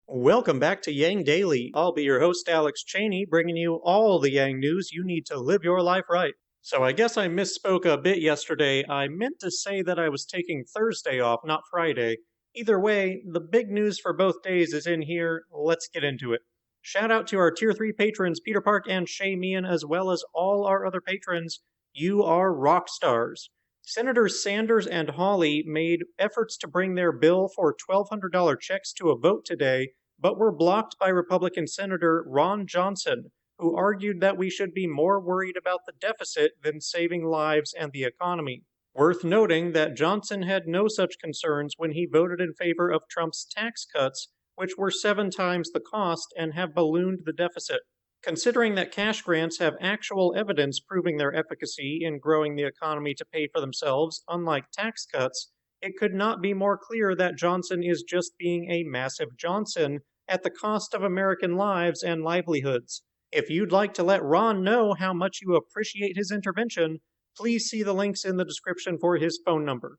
Welcome back to Yang Daily. I'll be your host, Alex Cheney, bringing you all the Yang news you need to live your life right. So I guess I misspoke a bit yesterday. I meant to say that I was taking Thursday off, not Friday. Either way, the big news for both days is in here. Let's get into it. Shout out to our Tier 3 patrons, Peter Park and Shay Meehan, as well as all our other patrons. You are rock stars. Senators Sanders and Hawley made efforts to bring their bill for $1,200 checks to a vote today, but were blocked by Republican Senator Ron Johnson, who argued that we should be more worried about the deficit than saving lives and the economy. Worth noting that Johnson had no such concerns when he voted in favor of Trump's tax cuts, which were 7 times the cost and have ballooned the deficit. Considering that cash grants have actual evidence proving their efficacy in growing the economy to pay for themselves, unlike tax cuts, it could not be more clear that Johnson is just being a massive Johnson at the cost of American lives and livelihoods. If you'd like to let Ron know how much you appreciate his intervention, please see the links in the description for his phone number.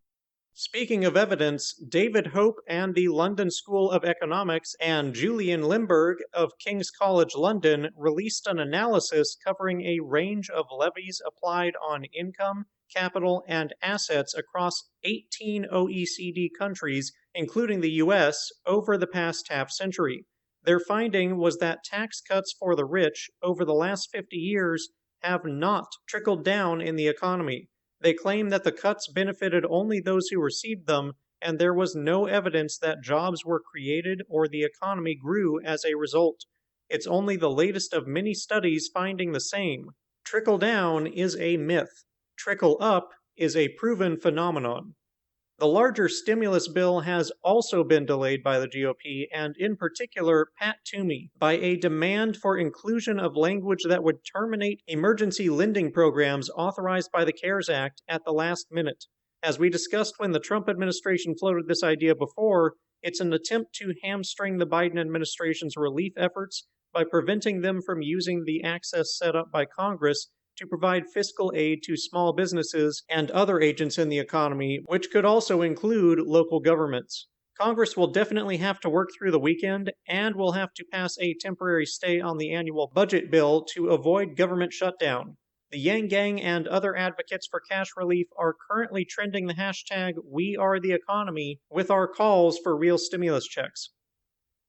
Speaking of evidence, David Hope and the London School of Economics and Julian Limburg of King's College London released an analysis covering a range of levies applied on income, capital, and assets across 18 OECD countries, including the US, over the past half century. Their finding was that tax cuts for the rich over the last 50 years have not trickled down in the economy. They claim that the cuts benefited only those who received them, and there was no evidence that jobs were created or the economy grew as a result. It's only the latest of many studies finding the same. Trickle down is a myth. Trickle up is a proven phenomenon. The larger stimulus bill has also been delayed by the GOP, and in particular, Pat Toomey, by a demand for inclusion of language that would terminate emergency lending programs authorized by the CARES Act at the last minute. As we discussed when the Trump administration floated this idea before, it's an attempt to hamstring the Biden administration's relief efforts by preventing them from using the access set up by Congress to provide fiscal aid to small businesses and other agents in the economy, which could also include local governments. Congress will definitely have to work through the weekend and will have to pass a temporary stay on the annual budget bill to avoid government shutdown. The Yang Gang and other advocates for cash relief are currently trending the hashtag #WeAreTheEconomy with our calls for real stimulus checks.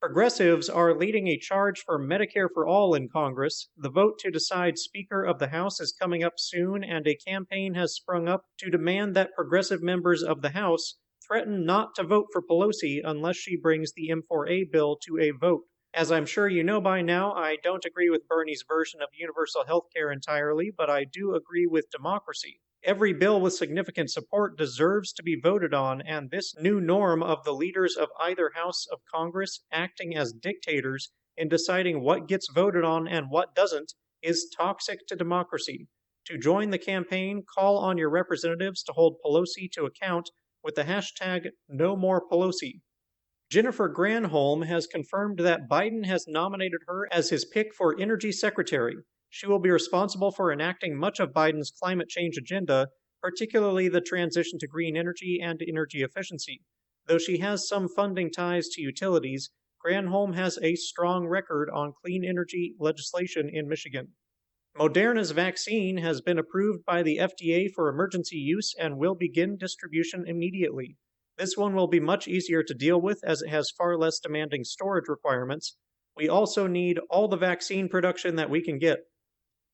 Progressives are leading a charge for Medicare for All in Congress. The vote to decide Speaker of the House is coming up soon, and a campaign has sprung up to demand that progressive members of the House threaten not to vote for Pelosi unless she brings the M4A bill to a vote. As I'm sure you know by now, I don't agree with Bernie's version of universal health care entirely, but I do agree with democracy. Every bill with significant support deserves to be voted on, and this new norm of the leaders of either house of Congress acting as dictators in deciding what gets voted on and what doesn't is toxic to democracy. To join the campaign, call on your representatives to hold Pelosi to account with the hashtag #NoMorePelosi. Jennifer Granholm has confirmed that Biden has nominated her as his pick for Energy Secretary. She will be responsible for enacting much of Biden's climate change agenda, particularly the transition to green energy and energy efficiency. Though she has some funding ties to utilities, Granholm has a strong record on clean energy legislation in Michigan. Moderna's vaccine has been approved by the FDA for emergency use and will begin distribution immediately. This one will be much easier to deal with as it has far less demanding storage requirements. We also need all the vaccine production that we can get.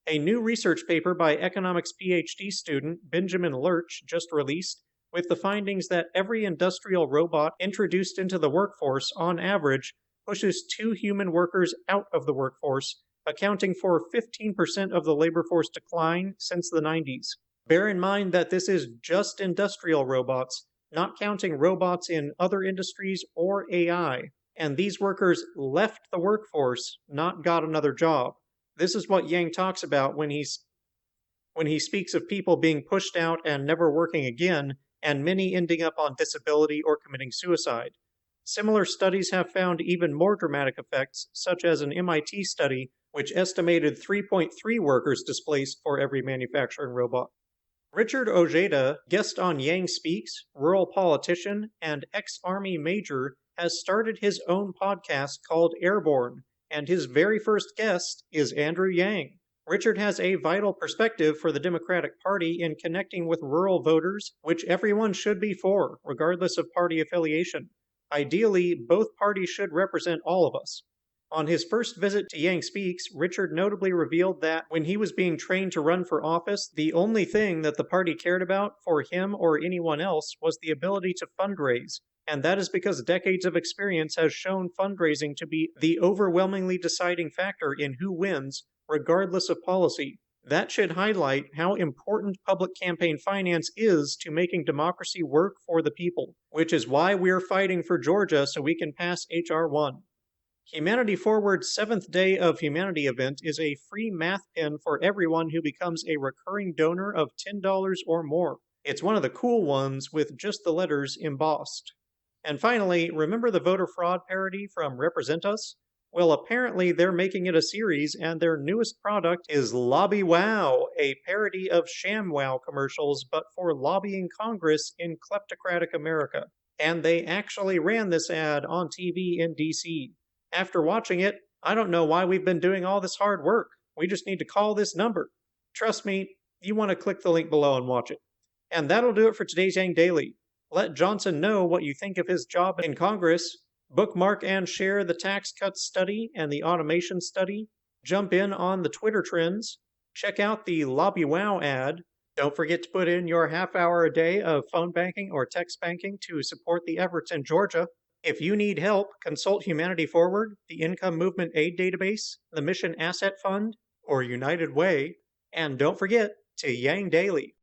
A new research paper by economics PhD student Benjamin Lurch just released with the findings that every industrial robot introduced into the workforce, on average, pushes 2 human workers out of the workforce, accounting for 15% of the labor force decline since the 90s. Bear in mind that this is just industrial robots, not counting robots in other industries or AI, and these workers left the workforce, not got another job. This is what Yang talks about when he speaks of people being pushed out and never working again, and many ending up on disability or committing suicide. Similar studies have found even more dramatic effects, such as an MIT study which estimated 3.3 workers displaced for every manufacturing robot. Richard Ojeda, guest on Yang Speaks, rural politician, and ex-Army major, has started his own podcast called Airborne, and his very first guest is Andrew Yang. Richard has a vital perspective for the Democratic Party in connecting with rural voters, which everyone should be for, regardless of party affiliation. Ideally, both parties should represent all of us. On his first visit to Yang Speaks, Richard notably revealed that when he was being trained to run for office, the only thing that the party cared about for him or anyone else was the ability to fundraise. And that is because decades of experience has shown fundraising to be the overwhelmingly deciding factor in who wins, regardless of policy. That should highlight how important public campaign finance is to making democracy work for the people, which is why we're fighting for Georgia so we can pass H.R. 1. Humanity Forward's 7th Day of Humanity event is a free math pin for everyone who becomes a recurring donor of $10 or more. It's one of the cool ones with just the letters embossed. And finally, remember the voter fraud parody from RepresentUs? Well, apparently they're making it a series, and their newest product is Lobby Wow, a parody of ShamWow commercials, but for lobbying Congress in kleptocratic America. And they actually ran this ad on TV in DC. After watching it, I don't know why we've been doing all this hard work. We just need to call this number. Trust me, you want to click the link below and watch it. And that'll do it for today's Yang Daily. Let Johnson know what you think of his job in Congress. Bookmark and share the tax cuts study and the automation study. Jump in on the Twitter trends. Check out the Lobby Wow ad. Don't forget to put in your half hour a day of phone banking or text banking to support the efforts in Georgia. If you need help, consult Humanity Forward, the Income Movement Aid Database, the Mission Asset Fund, or United Way, and don't forget to Yang Daily.